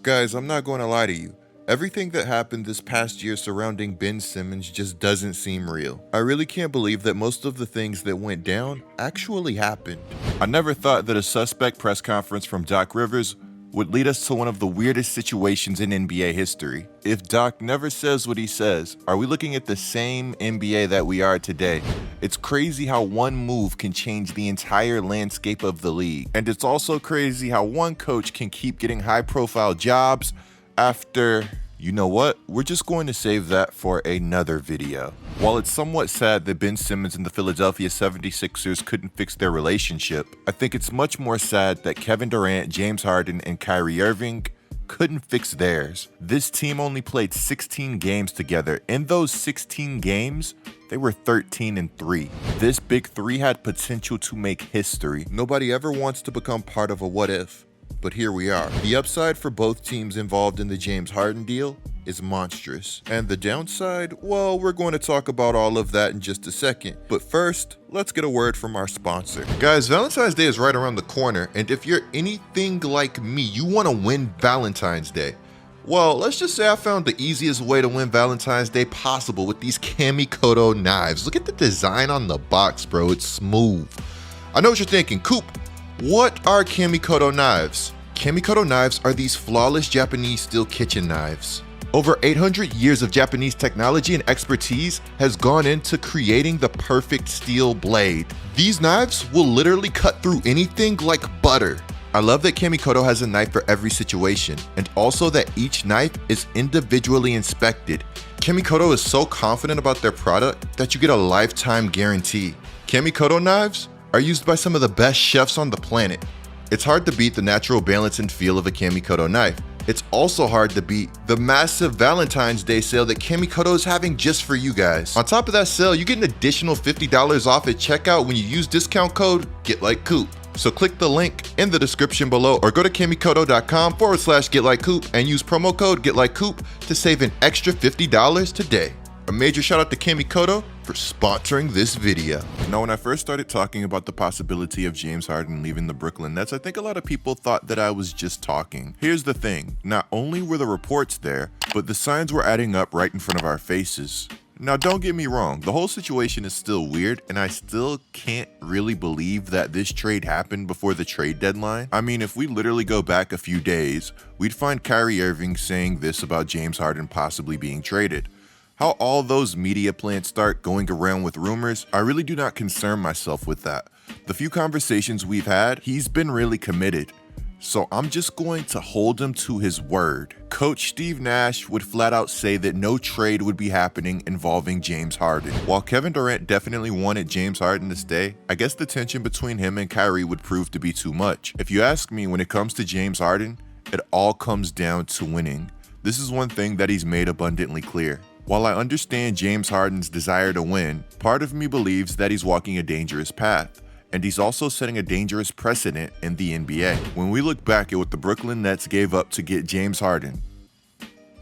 Guys, I'm not going to lie to you. Everything that happened this past year surrounding Ben Simmons just doesn't seem real. I really can't believe that most of the things that went down actually happened. I never thought that a suspect press conference from Doc Rivers would lead us to one of the weirdest situations in NBA history. If Doc never says what he says, are we looking at the same NBA that we are today? It's crazy how one move can change the entire landscape of the league. And it's also crazy how one coach can keep getting high-profile jobs after, you know what, we're just going to save that for another video. While it's somewhat sad that Ben Simmons and the Philadelphia 76ers couldn't fix their relationship, I think it's much more sad that Kevin Durant, James Harden, and Kyrie Irving couldn't fix theirs. This team only played 16 games together. In those 16 games, they were 13-3. This big three had potential to make history. Nobody ever wants to become part of a what if. But here we are. The upside for both teams involved in the James Harden deal is monstrous. And the downside, well, we're going to talk about all of that in just a second. But first, let's get a word from our sponsor. Guys, Valentine's Day is right around the corner, and if you're anything like me, you want to win Valentine's Day. Well, let's just say I found the easiest way to win Valentine's Day possible with these Kamikoto knives. Look at the design on the box, bro. It's smooth. I know what you're thinking. Coop, what are Kamikoto knives? Kamikoto knives are these flawless Japanese steel kitchen knives. Over 800 years of Japanese technology and expertise has gone into creating the perfect steel blade. These knives will literally cut through anything like butter. I love that Kamikoto has a knife for every situation, and also that each knife is individually inspected. Kamikoto is so confident about their product that you get a lifetime guarantee. Kamikoto knives are used by some of the best chefs on the planet. It's hard to beat the natural balance and feel of a Kamikoto knife. It's also hard to beat the massive Valentine's Day sale that Kamikoto is having just for you guys. On top of that sale, you get an additional $50 off at checkout when you use discount code GETLIKECOOP. So click the link in the description below or go to kamikoto.com/GetLikeCoop and use promo code GETLIKECOOP to save an extra $50 today. A major shout out to Kamikoto for sponsoring this video. Now, when I first started talking about the possibility of James Harden leaving the Brooklyn Nets, I think a lot of people thought that I was just talking. Here's the thing, not only were the reports there, but the signs were adding up right in front of our faces. Now, don't get me wrong, the whole situation is still weird, and I still can't really believe that this trade happened before the trade deadline. I mean, if we literally go back a few days, we'd find Kyrie Irving saying this about James Harden possibly being traded. How all those media plants start going around with rumors, I really do not concern myself with that. The few conversations we've had, he's been really committed. So I'm just going to hold him to his word. Coach Steve Nash would flat out say that no trade would be happening involving James Harden. While Kevin Durant definitely wanted James Harden to stay, I guess the tension between him and Kyrie would prove to be too much. If you ask me, when it comes to James Harden, it all comes down to winning. This is one thing that he's made abundantly clear. While I understand James Harden's desire to win, part of me believes that he's walking a dangerous path. And he's also setting a dangerous precedent in the NBA. When we look back at what the Brooklyn Nets gave up to get James Harden,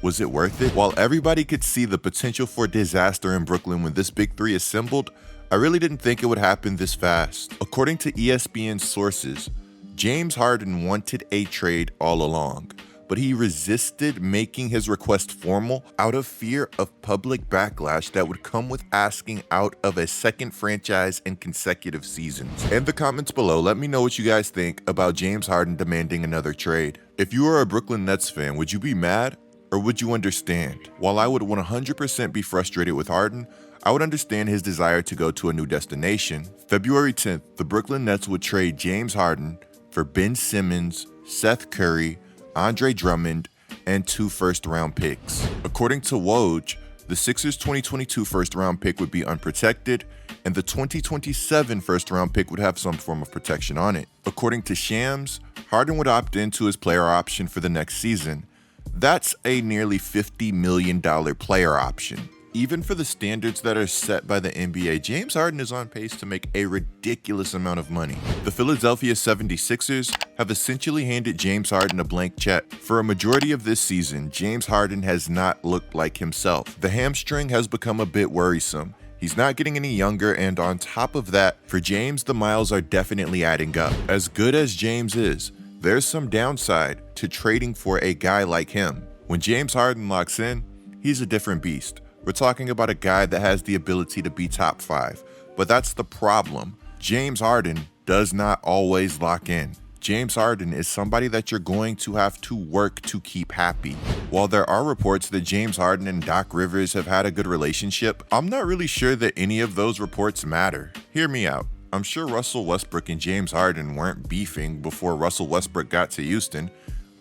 was it worth it? While everybody could see the potential for disaster in Brooklyn when this big three assembled, I really didn't think it would happen this fast. According to ESPN sources, James Harden wanted a trade all along, but he resisted making his request formal out of fear of public backlash that would come with asking out of a second franchise in consecutive seasons. In the comments below, let me know what you guys think about James Harden demanding another trade. If you are a Brooklyn Nets fan, would you be mad or would you understand? While I would 100% be frustrated with Harden, I would understand his desire to go to a new destination. February 10th, the Brooklyn Nets would trade James Harden for Ben Simmons, Seth Curry, Andre Drummond, and 2 first-round picks. According to Woj, the Sixers' 2022 first-round pick would be unprotected, and the 2027 first-round pick would have some form of protection on it. According to Shams, Harden would opt into his player option for the next season. That's a nearly $50 million player option. Even for the standards that are set by the NBA, James Harden is on pace to make a ridiculous amount of money. The Philadelphia 76ers have essentially handed James Harden a blank check. For a majority of this season, James Harden has not looked like himself. The hamstring has become a bit worrisome. He's not getting any younger, and on top of that, for James, the miles are definitely adding up. As good as James is, there's some downside to trading for a guy like him. When James Harden locks in, he's a different beast. We're talking about a guy that has the ability to be top 5. But that's the problem. James Harden does not always lock in. James Harden is somebody that you're going to have to work to keep happy. While there are reports that James Harden and Doc Rivers have had a good relationship, I'm not really sure that any of those reports matter. Hear me out. I'm sure Russell Westbrook and James Harden weren't beefing before Russell Westbrook got to Houston.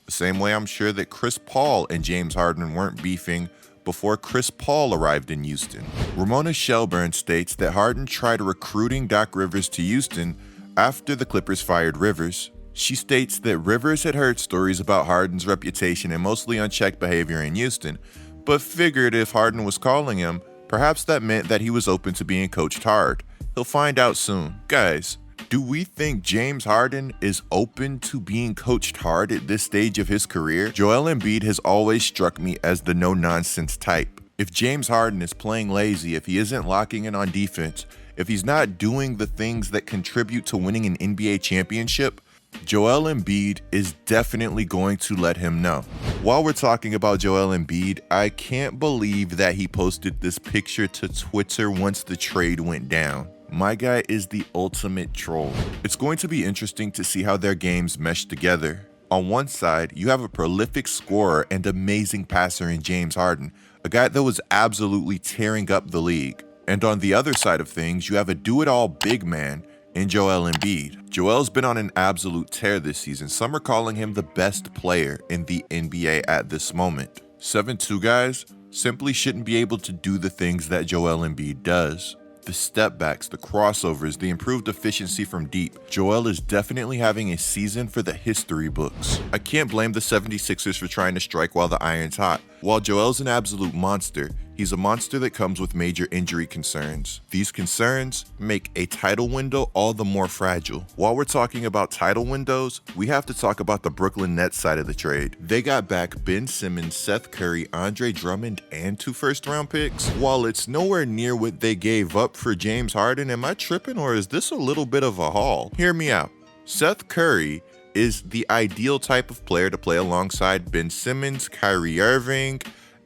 The same way I'm sure that Chris Paul and James Harden weren't beefing before Chris Paul arrived in Houston. Ramona Shelburne states that Harden tried recruiting Doc Rivers to Houston after the Clippers fired Rivers. She states that Rivers had heard stories about Harden's reputation and mostly unchecked behavior in Houston, but figured if Harden was calling him, perhaps that meant that he was open to being coached hard. He'll find out soon. Guys, do we think James Harden is open to being coached hard at this stage of his career? Joel Embiid has always struck me as the no-nonsense type. If James Harden is playing lazy, if he isn't locking in on defense, if he's not doing the things that contribute to winning an NBA championship, Joel Embiid is definitely going to let him know. While we're talking about Joel Embiid, I can't believe that he posted this picture to Twitter once the trade went down. My guy is the ultimate troll. It's going to be interesting to see how their games mesh together. On one side, you have a prolific scorer and amazing passer in James Harden, a guy that was absolutely tearing up the league. And on the other side of things, you have a do-it-all big man in Joel Embiid. Joel's been on an absolute tear this season. Some are calling him the best player in the NBA at this moment. 7'2" guys simply shouldn't be able to do the things that Joel Embiid does. The step backs, the crossovers, the improved efficiency from deep. Joel is definitely having a season for the history books. I can't blame the 76ers for trying to strike while the iron's hot. While Joel's an absolute monster, he's a monster that comes with major injury concerns. These concerns make a title window all the more fragile. While we're talking about title windows, we have to talk about the Brooklyn Nets side of the trade. They got back Ben Simmons, Seth Curry, Andre Drummond, and 2 first-round picks. While it's nowhere near what they gave up for James Harden, am I tripping or is this a little bit of a haul? Hear me out. Seth Curry is the ideal type of player to play alongside Ben Simmons, Kyrie Irving,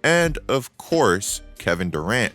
and of course, Kevin Durant.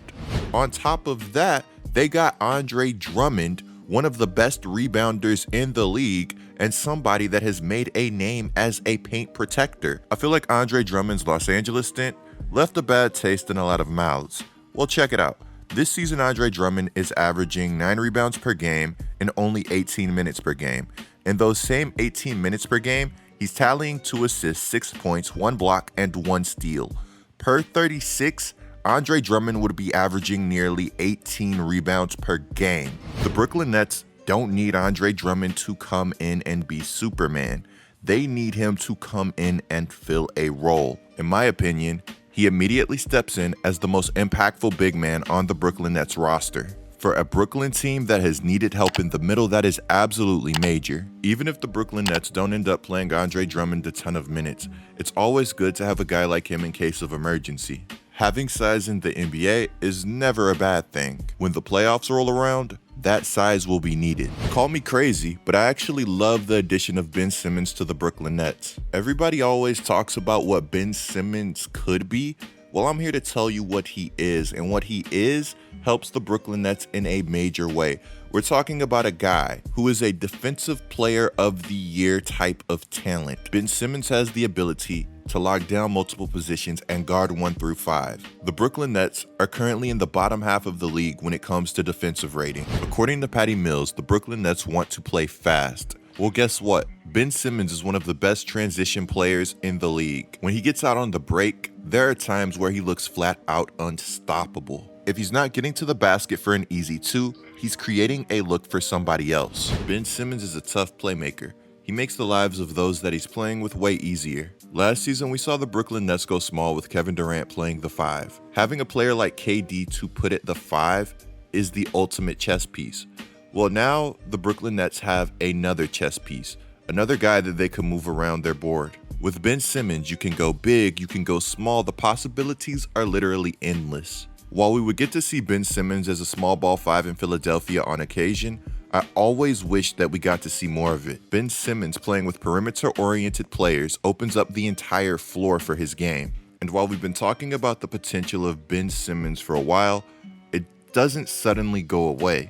On top of that, they got Andre Drummond, one of the best rebounders in the league and somebody that has made a name as a paint protector. I feel like Andre Drummond's Los Angeles stint left a bad taste in a lot of mouths. Well, check it out. This season, Andre Drummond is averaging 9 rebounds per game and only 18 minutes per game. In those same 18 minutes per game, he's tallying 2 assists, 6 points, 1 block, and 1 steal. Per 36, Andre Drummond would be averaging nearly 18 rebounds per game. The Brooklyn Nets don't need Andre Drummond to come in and be Superman. They need him to come in and fill a role. In my opinion, he immediately steps in as the most impactful big man on the Brooklyn Nets roster. For a Brooklyn team that has needed help in the middle, that is absolutely major. Even if the Brooklyn Nets don't end up playing Andre Drummond a ton of minutes, it's always good to have a guy like him in case of emergency. Having size in the NBA is never a bad thing. When the playoffs roll around, that size will be needed. Call me crazy, but I actually love the addition of Ben Simmons to the Brooklyn Nets. Everybody always talks about what Ben Simmons could be. Well, I'm here to tell you what he is, and what he is helps the Brooklyn Nets in a major way. We're talking about a guy who is a defensive player of the year type of talent. Ben Simmons has the ability to lock down multiple positions and guard 1 through 5. The Brooklyn Nets are currently in the bottom half of the league when it comes to defensive rating. According to Patty Mills, the Brooklyn Nets want to play fast. Well, guess what? Ben Simmons is one of the best transition players in the league. When he gets out on the break, there are times where he looks flat out unstoppable. If he's not getting to the basket for an easy 2, he's creating a look for somebody else. Ben Simmons is a tough playmaker. He makes the lives of those that he's playing with way easier. Last season, we saw the Brooklyn Nets go small with Kevin Durant playing the 5. Having a player like KD to put at the 5 is the ultimate chess piece. Well, now the Brooklyn Nets have another chess piece, another guy that they can move around their board. With Ben Simmons, you can go big, you can go small. The possibilities are literally endless. While we would get to see Ben Simmons as a small ball 5 in Philadelphia on occasion, I always wished that we got to see more of it. Ben Simmons playing with perimeter-oriented players opens up the entire floor for his game. And while we've been talking about the potential of Ben Simmons for a while, it doesn't suddenly go away.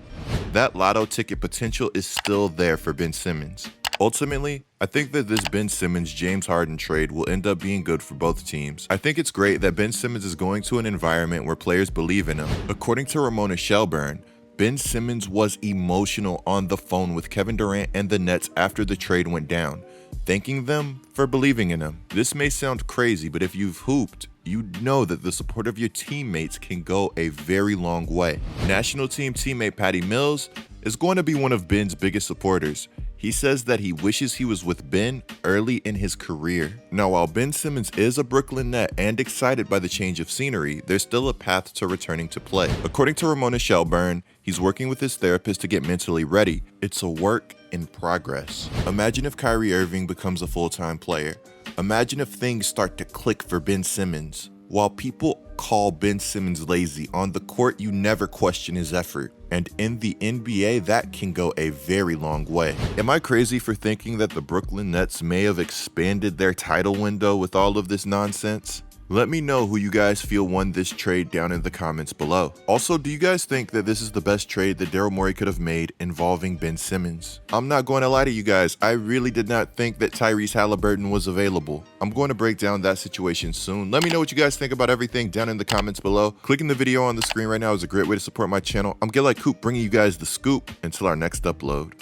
That lotto ticket potential is still there for Ben Simmons. Ultimately, I think that this Ben Simmons-James Harden trade will end up being good for both teams. I think it's great that Ben Simmons is going to an environment where players believe in him. According to Ramona Shelburne, Ben Simmons was emotional on the phone with Kevin Durant and the Nets after the trade went down, thanking them for believing in him. This may sound crazy, but if you've hooped, you know that the support of your teammates can go a very long way. National team teammate Patty Mills is going to be one of Ben's biggest supporters. He says that he wishes he was with Ben early in his career. Now, while Ben Simmons is a Brooklyn Net and excited by the change of scenery, there's still a path to returning to play. According to Ramona Shelburne, he's working with his therapist to get mentally ready. It's a work in progress. Imagine if Kyrie Irving becomes a full-time player. Imagine if things start to click for Ben Simmons. While people call Ben Simmons lazy, on the court you never question his effort. And in the NBA, that can go a very long way. Am I crazy for thinking that the Brooklyn Nets may have expanded their title window with all of this nonsense? Let me know who you guys feel won this trade down in the comments below. Also, do you guys think that this is the best trade that Daryl Morey could have made involving Ben Simmons? I'm not going to lie to you guys, I really did not think that Tyrese Halliburton was available. I'm going to break down that situation soon. Let me know what you guys think about everything down in the comments below. Clicking the video on the screen right now is a great way to support my channel. I'm GetLikeCoop, bringing you guys the scoop until our next upload.